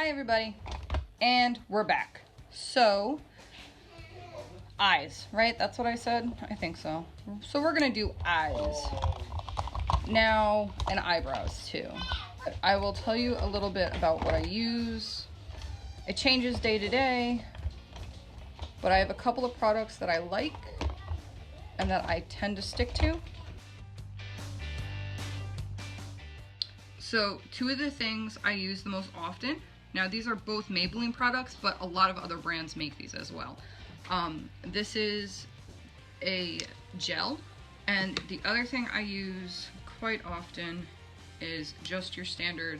Hi everybody, and we're back. So, eyes, right? That's what I said? I think so. So we're gonna do eyes. Now, and eyebrows too. I will tell you a little bit about what I use. It changes day to day, but I have a couple of products that I like and that I tend to stick to. So, two of the things I use the most often, now these are both Maybelline products, but a lot of other brands make these as well. This is a gel, and the other thing I use quite often is just your standard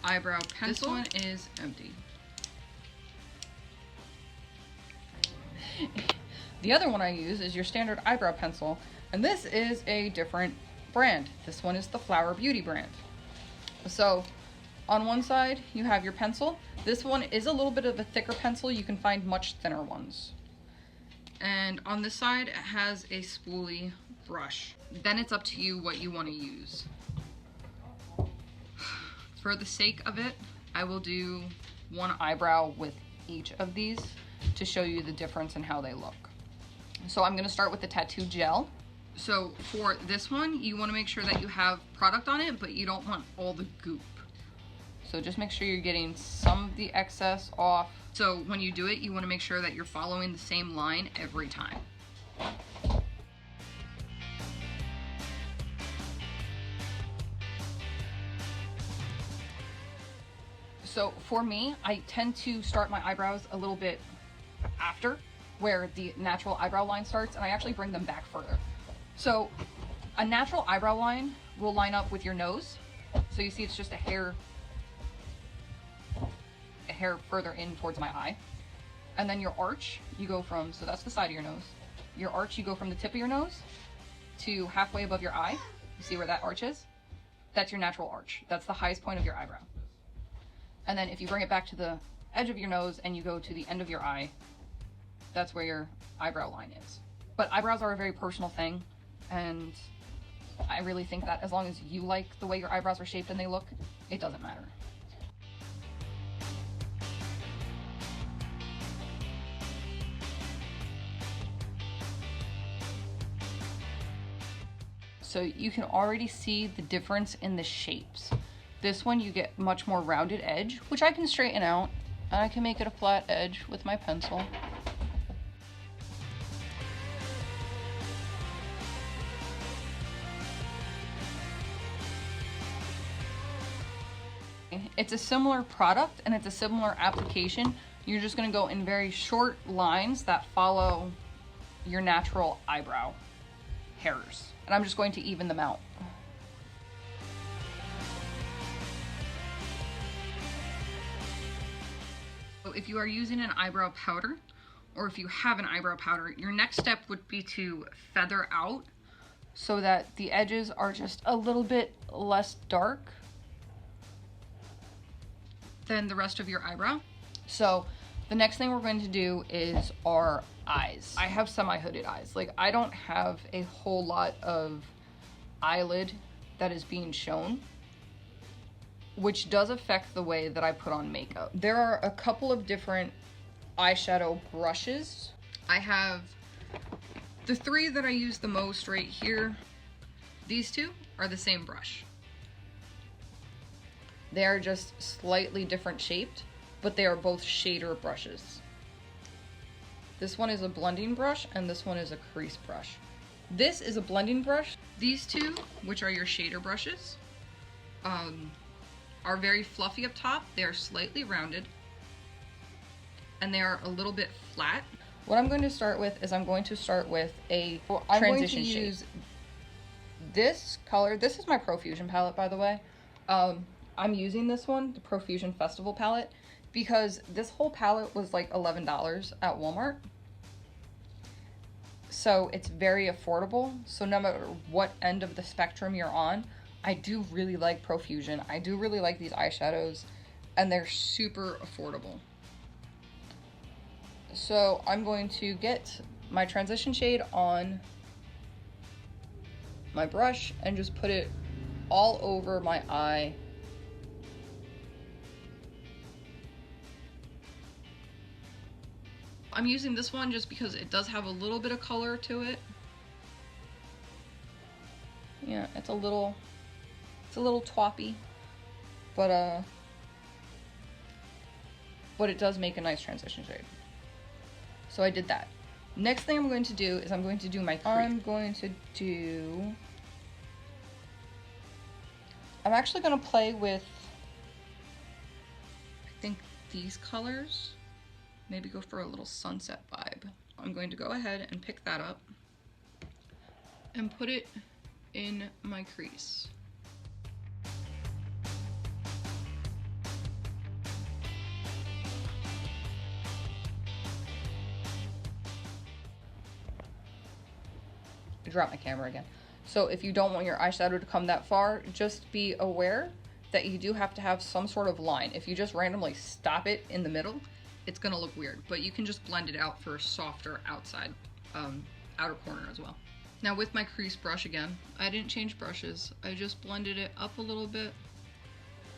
eyebrow pencil. This one is empty. The other one I use is your standard eyebrow pencil, and this is a different brand. This one is the Flower Beauty brand. So on one side you have your pencil. This one is a little bit of a thicker pencil. You can find much thinner ones. And on this side it has a spoolie brush. Then it's up to you what you want to use. For the sake of it, I will do one eyebrow with each of these to show you the difference in how they look. So I'm going to start with the tattoo gel. So for this one, you want to make sure that you have product on it, but you don't want all the goop. So just make sure you're getting some of the excess off. So when you do it, you want to make sure that you're following the same line every time. So for me, I tend to start my eyebrows a little bit after where the natural eyebrow line starts, and I actually bring them back further. So a natural eyebrow line will line up with your nose. So you see it's just a hair further in towards my eye. And then your arch, you go from, so that's the side of your nose. Your arch, you go from the tip of your nose to halfway above your eye. You see where that arch is? That's your natural arch. That's the highest point of your eyebrow. And then if you bring it back to the edge of your nose and you go to the end of your eye, that's where your eyebrow line is. But eyebrows are a very personal thing, and I really think that as long as you like the way your eyebrows are shaped and they look, it doesn't matter. So you can already see the difference in the shapes. This one you get much more rounded edge, which I can straighten out, and I can make it a flat edge with my pencil. It's a similar product and it's a similar application. You're just gonna go in very short lines that follow your natural eyebrow hairs. And I'm just going to even them out. So if you are using an eyebrow powder, or if you have an eyebrow powder, your next step would be to feather out so that the edges are just a little bit less dark than the rest of your eyebrow. So the next thing we're going to do is our eyes. I have semi-hooded eyes. Like, I don't have a whole lot of eyelid that is being shown, which does affect the way that I put on makeup. There are a couple of different eyeshadow brushes. I have the three that I use the most right here. These two are the same brush. They are just slightly different shaped, but they are both shader brushes. This one is a blending brush and this one is a crease brush. This is a blending brush. These two, which are your shader brushes, are very fluffy up top. They are slightly rounded and they are a little bit flat. What I'm going to start with is I'm going to start with a transition shade. Use this color. This is my Profusion palette, by the way. I'm using this one, the Profusion Festival palette, because this whole palette was like $11 at Walmart. So it's very affordable. So no matter what end of the spectrum you're on, I do really like Profusion. I do really like these eyeshadows, and they're super affordable. So I'm going to get my transition shade on my brush and just put it all over my eye I'm using this one just because it does have a little bit of color to it. Yeah, it's a little twappy, but it does make a nice transition shade. So I did that. Next thing I'm going to do is I'm going to do my crease. I'm actually going to play with, I think, these colors. Maybe go for a little sunset vibe. I'm going to go ahead and pick that up and put it in my crease. I dropped my camera again. So if you don't want your eyeshadow to come that far, just be aware that you do have to have some sort of line. If you just randomly stop it in the middle, it's gonna look weird, but you can just blend it out for a softer outside, outer corner as well. Now with my crease brush again, I didn't change brushes. I just blended it up a little bit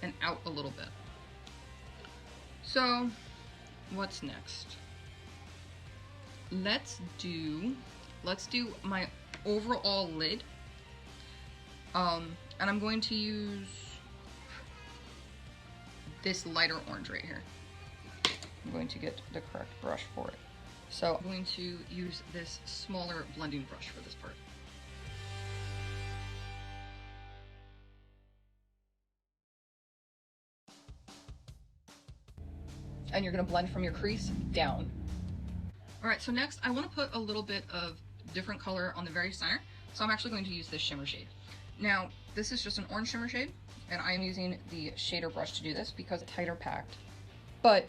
and out a little bit. So what's next? Let's do my overall lid. And I'm going to use this lighter orange right here. I'm going to get the correct brush for it. So I'm going to use this smaller blending brush for this part. And you're gonna blend from your crease down. All right, so next I wanna put a little bit of different color on the very center. So I'm actually going to use this shimmer shade. Now, this is just an orange shimmer shade, and I am using the shader brush to do this because it's tighter packed. But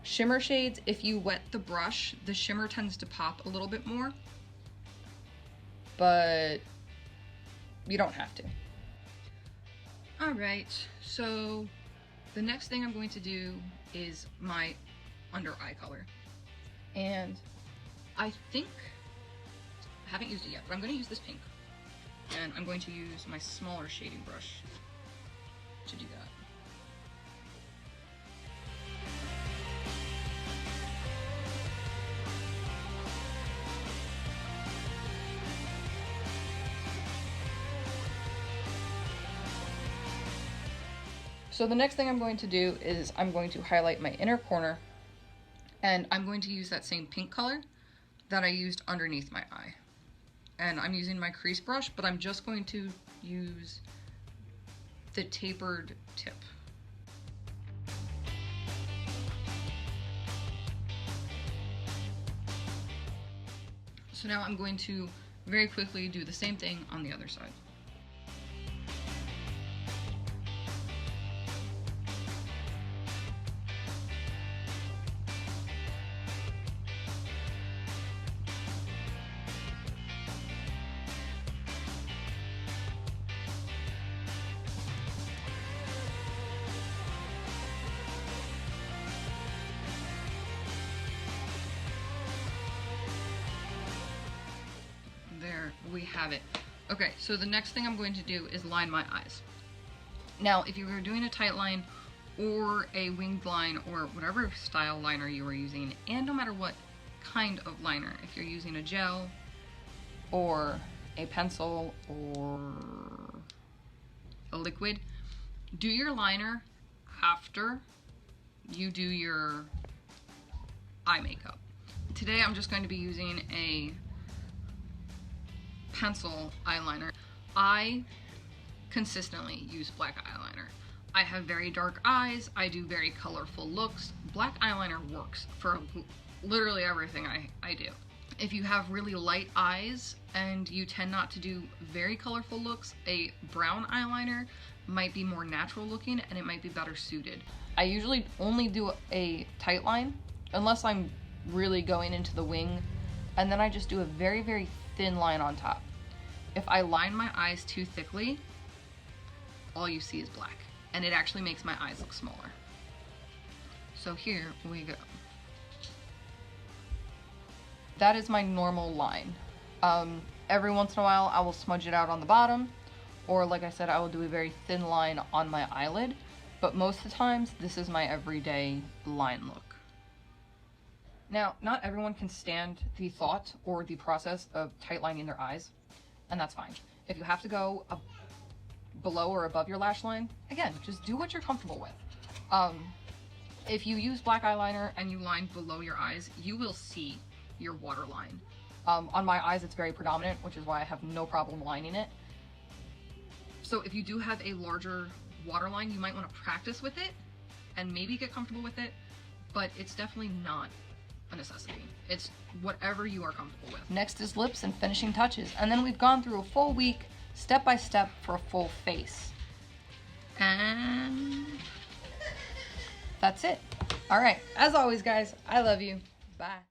shimmer shades, if you wet the brush, the shimmer tends to pop a little bit more, but you don't have to. All right, so the next thing I'm going to do is my under eye color. And I think, I haven't used it yet, but I'm gonna use this pink. And I'm going to use my smaller shading brush to do that. So the next thing I'm going to do is I'm going to highlight my inner corner, and I'm going to use that same pink color that I used underneath my eye. And I'm using my crease brush, but I'm just going to use the tapered tip. So now I'm going to very quickly do the same thing on the other side. There we have it. Okay, so the next thing I'm going to do is line my eyes. Now, if you were doing a tight line or a winged line or whatever style liner you were using, and no matter what kind of liner, if you're using a gel or a pencil or a liquid, do your liner after you do your eye makeup. Today I'm just going to be using a pencil eyeliner. I consistently use black eyeliner. I have very dark eyes, I do very colorful looks. Black eyeliner works for literally everything I do. If you have really light eyes and you tend not to do very colorful looks, a brown eyeliner might be more natural looking and it might be better suited. I usually only do a tight line unless I'm really going into the wing, and then I just do a very, very thin line on top. If I line my eyes too thickly, all you see is black, and it actually makes my eyes look smaller. So here we go. That is my normal line. Every once in a while I will smudge it out on the bottom, or like I said, I will do a very thin line on my eyelid, but most of the times this is my everyday line look. Now, not everyone can stand the thought or the process of tight lining their eyes, and that's fine. If you have to go below or above your lash line, again, just do what you're comfortable with. If you use black eyeliner and you line below your eyes, you will see your waterline. On my eyes, it's very predominant, which is why I have no problem lining it. So if you do have a larger waterline, you might want to practice with it and maybe get comfortable with it, but it's definitely not a necessity. It's whatever you are comfortable with. Next is lips and finishing touches. And then we've gone through a full week, step by step, for a full face. And that's it. All right. As always, guys, I love you. Bye.